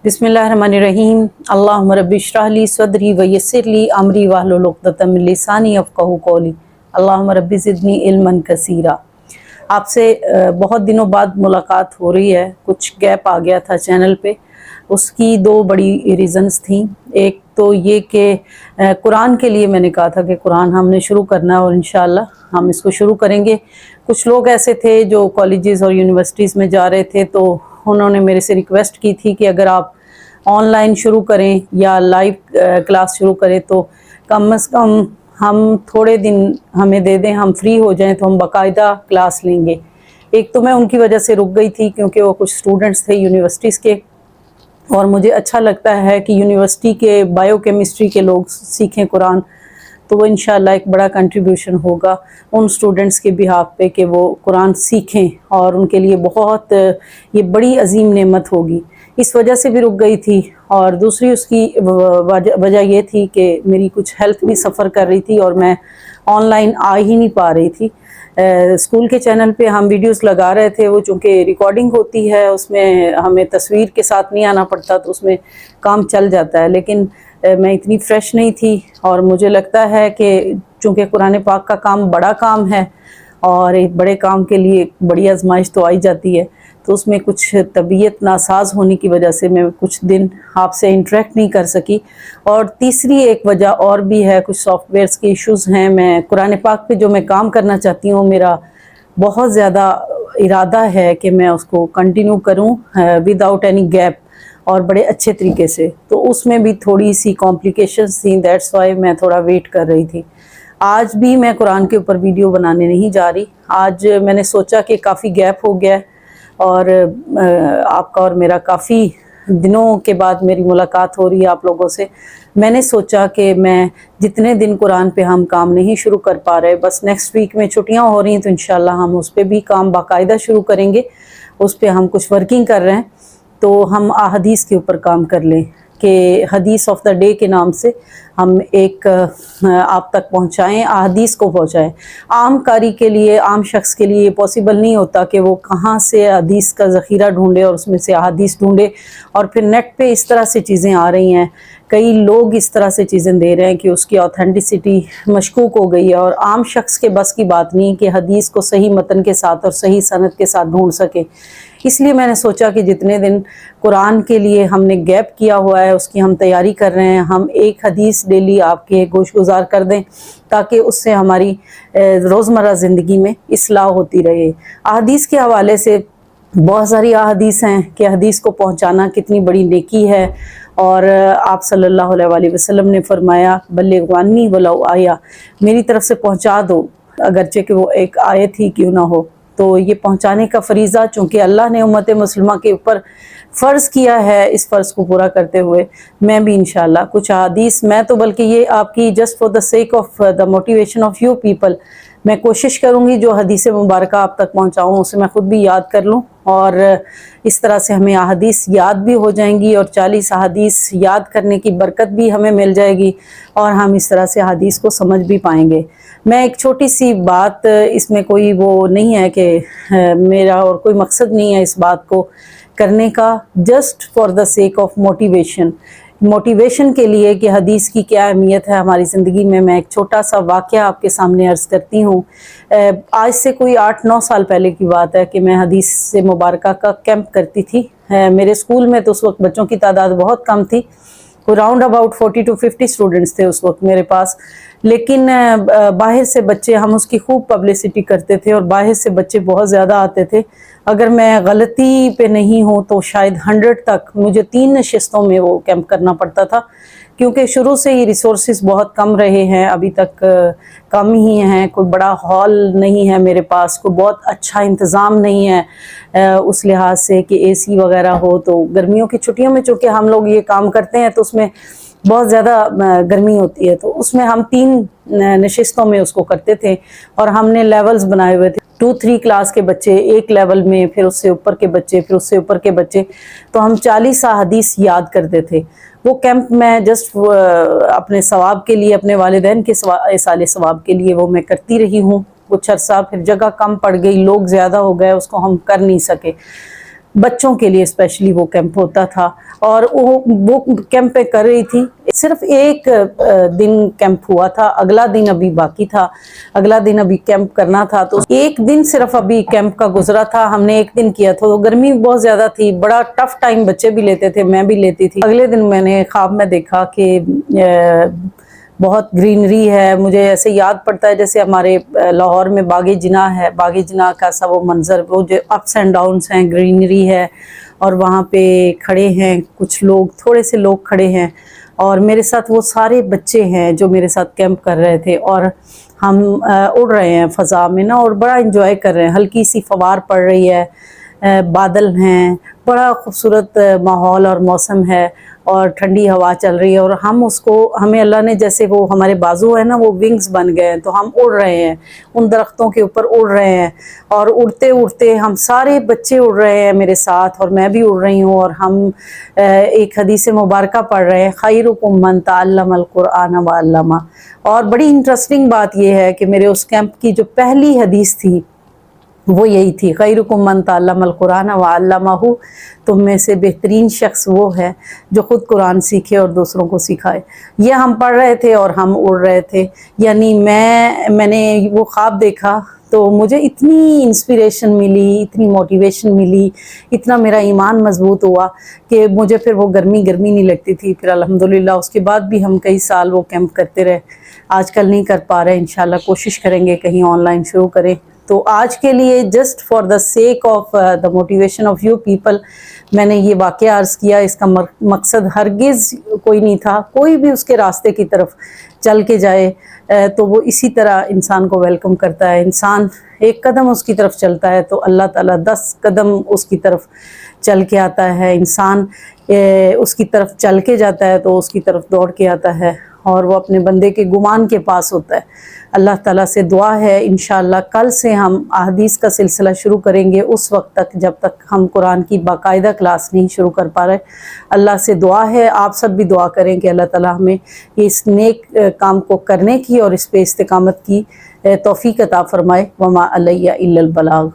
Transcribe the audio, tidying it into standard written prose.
बिस्मिल्लाहिर्रहमानिर्रहीम। अल्लाहुम्मा रब्बि इश्रह ली सदरी व यस्सिर ली अमरी वहलुल उक़दतम मिन लिसानी यफ़क़हू क़ौली। अल्लाहुम्मा रब्बि ज़िदनी इल्मन कसीरा। आपसे बहुत दिनों बाद मुलाकात हो रही है। कुछ गैप आ गया था चैनल पे, उसकी दो बड़ी रीज़न्स थी। एक तो ये कि कुरान के लिए मैंने कहा था कि कुरान हमने शुरू करना है और इंशाअल्लाह हम इसको शुरू करेंगे। कुछ लोग ऐसे थे जो कॉलेजेस और यूनिवर्सिटीज़ में जा रहे थे, तो उन्होंने मेरे से रिक्वेस्ट की थी कि अगर आप ऑनलाइन शुरू करें या लाइव क्लास शुरू करें तो कम से कम हम थोड़े दिन हमें दे दें, हम फ्री हो जाएं तो हम बाकायदा क्लास लेंगे। एक तो मैं उनकी वजह से रुक गई थी क्योंकि वो कुछ स्टूडेंट्स थे यूनिवर्सिटीज़ के, और मुझे अच्छा लगता है कि यूनिवर्सिटी के बायोकेमिस्ट्री के लोग सीखें कुरान, तो वो इंशाअल्लाह एक बड़ा कंट्रीब्यूशन होगा उन स्टूडेंट्स के बिहाफ पे कि वो कुरान सीखें, और उनके लिए बहुत ये बड़ी अजीम नेमत होगी। इस वजह से भी रुक गई थी। और दूसरी उसकी वजह ये थी कि मेरी कुछ हेल्थ भी सफ़र कर रही थी और मैं ऑनलाइन आ ही नहीं पा रही थी। स्कूल के चैनल पे हम वीडियोस लगा रहे थे, वो चूँकि रिकॉर्डिंग होती है उसमें हमें तस्वीर के साथ नहीं आना पड़ता, तो उसमें काम चल जाता है। लेकिन मैं इतनी फ्रेश नहीं थी, और मुझे लगता है कि चूँकि कुरान पाक का काम बड़ा काम है और एक बड़े काम के लिए बड़ी आजमाइश तो आई जाती है, तो उसमें कुछ तबीयत नासाज होने की वजह से मैं कुछ दिन आपसे इंटरेक्ट नहीं कर सकी। और तीसरी एक वजह और भी है, कुछ सॉफ्टवेयर्स के इश्यूज़ हैं। मैं कुरान पाक पे जो मैं काम करना चाहती हूँ, मेरा बहुत ज़्यादा इरादा है कि मैं उसको कंटिन्यू करूँ विदाउट एनी गैप और बड़े अच्छे तरीके से, तो उसमें भी थोड़ी सी कॉम्प्लिकेशंस थी। दैट्स वाई मैं थोड़ा वेट कर रही थी। आज भी मैं कुरान के ऊपर वीडियो बनाने नहीं जा रही। आज मैंने सोचा कि काफ़ी गैप हो गया है और आपका और मेरा काफ़ी दिनों के बाद मेरी मुलाकात हो रही है आप लोगों से। मैंने सोचा कि मैं जितने दिन कुरान पे हम काम नहीं शुरू कर पा रहे, बस नेक्स्ट वीक में छुट्टियां हो रही हैं तो इंशाल्लाह हम उस पर भी काम बाकायदा शुरू करेंगे। उस पर हम कुछ वर्किंग कर रहे हैं, तो हम अहादीस के ऊपर काम कर लें कि हदीस ऑफ द डे के नाम से हम एक आप तक पहुंचाएं, अहादीस को पहुंचाएं। आम कारी के लिए, आम शख्स के लिए पॉसिबल नहीं होता कि वो कहाँ से हदीस का ज़ख़ीरा ढूंढे और उसमें से अहादीस ढूंढे। और फिर नेट पे इस तरह से चीज़ें आ रही हैं, कई लोग इस तरह से चीज़ें दे रहे हैं कि उसकी ऑथेंटिसिटी मशकूक हो गई है, और आम शख्स के बस की बात नहीं कि हदीस को सही मतन के साथ और सही सनद के साथ ढूंढ सके। इसलिए मैंने सोचा कि जितने दिन कुरान के लिए हमने गैप किया हुआ है उसकी हम तैयारी कर रहे हैं, हम एक हदीस डेली आपके गोश गुजार कर दें ताकि उससे हमारी रोज़मर्रा ज़िंदगी में इस्लाह होती रहे। अहादीस के हवाले से बहुत सारी अहादीस हैं कि हदीस को पहुंचाना कितनी बड़ी नेकी है, और आप सल्लल्लाहु अलैहि वसल्लम ने फरमाया बल्लिग़ अन्नी वलौ आया, मेरी तरफ से पहुंचा दो अगरचे कि वो एक आयत ही क्यों ना हो। तो ये पहुंचाने का फरीज़ा चूँकि अल्लाह ने उम्मत मुस्लिमा के ऊपर फ़र्ज़ किया है, इस फ़र्ज़ को पूरा करते हुए मैं भी इंशाअल्लाह कुछ हदीस, मैं तो बल्कि ये आपकी just for the sake of the motivation of you people, मैं कोशिश करूँगी जो हदीस मुबारक आप तक पहुँचाऊँ उसे मैं ख़ुद भी याद कर लूँ, और इस तरह से हमें अहादीस याद भी हो जाएंगी और 40 अहादीस याद करने की बरकत भी हमें मिल जाएगी, और हम इस तरह से अहादीस को समझ भी पाएंगे। मैं एक छोटी सी बात, इसमें कोई वो नहीं है कि मेरा और कोई मकसद नहीं है इस बात को करने का, just for the sake of motivation के लिए कि हदीस की क्या अहमियत है हमारी ज़िंदगी में। मैं एक छोटा सा वाक़या आपके सामने अर्ज़ करती हूँ। आज से कोई 8-9 साल पहले की बात है कि मैं हदीस से मुबारका का कैंप करती थी। मेरे स्कूल में तो उस वक्त बच्चों की तादाद बहुत कम थी, राउंड अबाउट 40 to 50 स्टूडेंट्स थे उस वक्त मेरे पास, लेकिन बाहर से बच्चे, हम उसकी खूब पब्लिसिटी करते थे और बाहर से बच्चे बहुत ज़्यादा आते थे। अगर मैं गलती पे नहीं हूँ तो शायद 100 तक मुझे 3 नशिस्तों में वो कैंप करना पड़ता था, क्योंकि शुरू से ही रिसोर्सेज बहुत कम रहे हैं, अभी तक कम ही हैं। कोई बड़ा हॉल नहीं है मेरे पास, कोई बहुत अच्छा इंतज़ाम नहीं है उस लिहाज से कि एसी वगैरह हो। तो गर्मियों की छुट्टियों में चूँकि हम लोग ये काम करते हैं तो उसमें बहुत ज़्यादा गर्मी होती है, तो उसमें हम 3 नशिस्तों में उसको करते थे, और हमने लेवल्स बनाए हुए थे। 2-3 क्लास के बच्चे एक लेवल में, फिर उससे ऊपर के बच्चे, फिर उससे ऊपर के बच्चे, तो हम 40 अहादीस याद करते थे। वो कैंप मैं जस्ट अपने सवाब के लिए, अपने वालिदैन के साले सवाब के लिए वो मैं करती रही हूँ कुछ अर्सा। फिर जगह कम पड़ गई, लोग ज़्यादा हो गए, उसको हम कर नहीं सके। बच्चों के लिए स्पेशली वो कैंप होता था। اور وہ کیمپ پہ کر رہی تھی. صرف ایک دن کیمپ ہوا تھا, اگلا دن ابھی باقی تھا, اگلا دن ابھی کیمپ کرنا تھا. تو ایک دن صرف ابھی کیمپ کا گزرا تھا, ہم نے ایک دن کیا تھا. تو گرمی بہت زیادہ تھی, بڑا ٹف ٹائم بچے بھی لیتے تھے, میں بھی لیتی تھی. اگلے دن میں نے خواب میں دیکھا کہ بہت گرینری ہے. مجھے ایسے یاد پڑتا ہے جیسے ہمارے لاہور میں باغ جناح ہے, باغ جناح کا سا وہ منظر, وہ جو اپس اینڈ ڈاؤنس ہیں, گرینری ہے, اور وہاں پہ کھڑے ہیں کچھ لوگ, تھوڑے سے لوگ کھڑے ہیں, اور میرے ساتھ وہ سارے بچے ہیں جو میرے ساتھ کیمپ کر رہے تھے, اور ہم اڑ رہے ہیں فضا میں نا, اور بڑا انجوائے کر رہے ہیں. ہلکی سی فوار پڑ رہی ہے, بادل ہیں, بڑا خوبصورت ماحول اور موسم ہے, اور ٹھنڈی ہوا چل رہی ہے. اور ہم اس کو, ہمیں اللہ نے جیسے وہ ہمارے بازو ہیں نا وہ ونگز بن گئے ہیں, تو ہم اڑ رہے ہیں, ان درختوں کے اوپر اڑ رہے ہیں, اور اڑتے اڑتے ہم سارے بچے اڑ رہے ہیں میرے ساتھ, اور میں بھی اڑ رہی ہوں. اور ہم ایک حدیث مبارکہ پڑھ رہے ہیں, خیرکم من تعلم القرآن وعلمہ. اور بڑی انٹرسٹنگ بات یہ ہے کہ میرے اس کیمپ کی جو پہلی حدیث تھی وہ یہی تھی, خیرکم من تعلم القرآن وعلمہ. تم میں سے بہترین شخص وہ ہے جو خود قرآن سیکھے اور دوسروں کو سکھائے. یہ ہم پڑھ رہے تھے اور ہم اڑ رہے تھے. یعنی میں نے وہ خواب دیکھا تو مجھے اتنی انسپریشن ملی, اتنی موٹیویشن ملی, اتنا میرا ایمان مضبوط ہوا کہ مجھے پھر وہ گرمی نہیں لگتی تھی. پھر الحمدللہ اس کے بعد بھی ہم کئی سال وہ کیمپ کرتے رہے. آج کل نہیں کر پا رہے, انشاءاللہ کوشش کریں گے کہیں آن لائن شروع کریں. تو آج کے لیے just for the sake of the motivation of you people میں نے یہ واقعہ عرض کیا. اس کا مقصد ہرگز کوئی نہیں تھا. کوئی بھی اس کے راستے کی طرف چل کے جائے تو وہ اسی طرح انسان کو ویلکم کرتا ہے. انسان ایک قدم اس کی طرف چلتا ہے تو اللہ تعالیٰ 10 قدم اس کی طرف چل کے آتا ہے. انسان اس کی طرف چل کے جاتا ہے تو اس کی طرف دوڑ کے آتا ہے, اور وہ اپنے بندے کے گمان کے پاس ہوتا ہے. اللہ تعالیٰ سے دعا ہے انشاءاللہ کل سے ہم احادیث کا سلسلہ شروع کریں گے, اس وقت تک جب تک ہم قرآن کی باقاعدہ کلاس نہیں شروع کر پا رہے. اللہ سے دعا ہے, آپ سب بھی دعا کریں کہ اللہ تعالیٰ ہمیں اس نیک کام کو کرنے کی اور اس پہ استقامت کی توفیق عطا فرمائے. وما علیہ الا البلاغ.